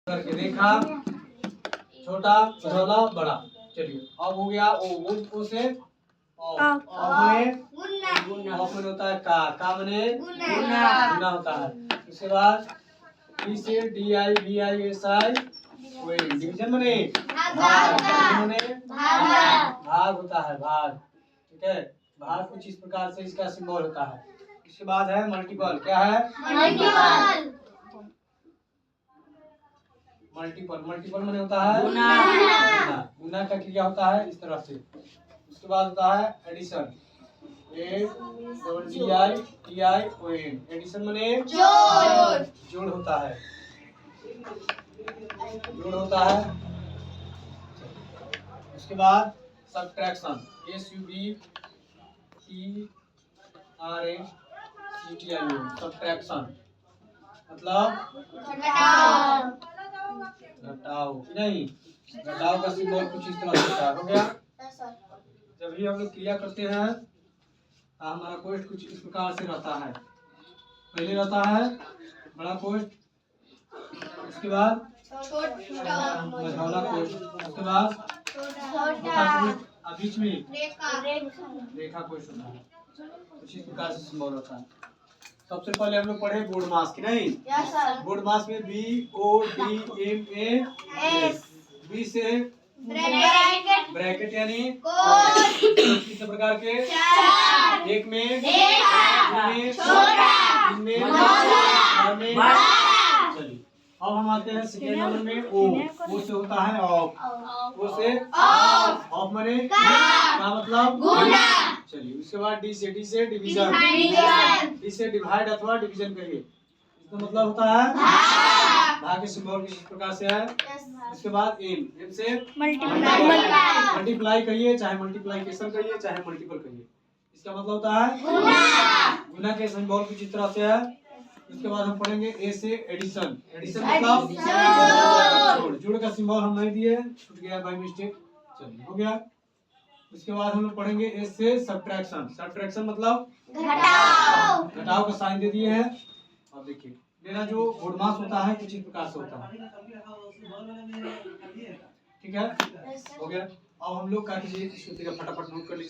करके रेखा छोटा मझौला बड़ा। चलिए अब हो गया ओ से मने होता है का मने गुना होता है। उसके बाद डी से D I V I S I division मने भाग होता है भाग। ठीक है, भाग कुछ इस प्रकार से इसका सिंबल होता है। इसके बाद है मल्टीपल। क्या है? मल्टीपल। मल्टीपल मैंने होता है गुना का क्रिया होता है इस तरह से। उसके बाद होता है एडिशन। एडिशन मैंने जोड़ होता है। जोड़ होता है। उसके बाद सबट्रैक्शन। सबट्रैक्शन मतलब घटाओ नहीं, घटाओ का सिंबल कुछ इस तरह से हो गया। जब भी हम लोग क्रिया करते हैं हमारा कोष्ठ कुछ इस प्रकार से रहता है। पहले रहता है बड़ा कोष्ठ, उसके बाद मझौला कोष्ठ, उसके बाद छोटा कोष्ठ, बीच में रेखा कोष्ठ होता है। कुछ इस प्रकार से सिंबल होता है। सबसे पहले हम लोग पढ़े बोर्ड मास की नहीं। बोर्ड मास में BODMAS। बी से ब्रैकेट यानी किस प्रकार के एक में चलिए अब हम आते हैं सेकेंड नंबर में ओ से होता है ऑफ। ओ से ऑफ माने का मतलब चलिए उसके बाद डी से डिवीजन। डी से डिवाइड अथवा डिवीजन करिए, इसका मतलब होता है भाग के सिंबल किस प्रकार से है। इसके बाद एम से मल्टीप्लाई करिए, चाहे मल्टीप्लिकेशन करिए चाहे मल्टीपल करिए, इसका मतलब होता है गुना के सिंबल कुछ इस तरह से है। इसके बाद हम पढ़ेंगे ए से एडिशन। एडिशन मतलब जोड़ का सिंबल हम नहीं दिए, छूट गया बाय मिस्टेक। चलिए हो गया। उसके बाद हम लोग पढ़ेंगे ए से सबट्रैक्शन। सबट्रैक्शन मतलब घटाव का साइन दे दिए हैं। अब देखिए मेरा जो बोर्डमास होता है कुछ इस प्रकार से होता है। ठीक है, हो गया। अब हम लोग का फटाफट नोट कर लीजिए।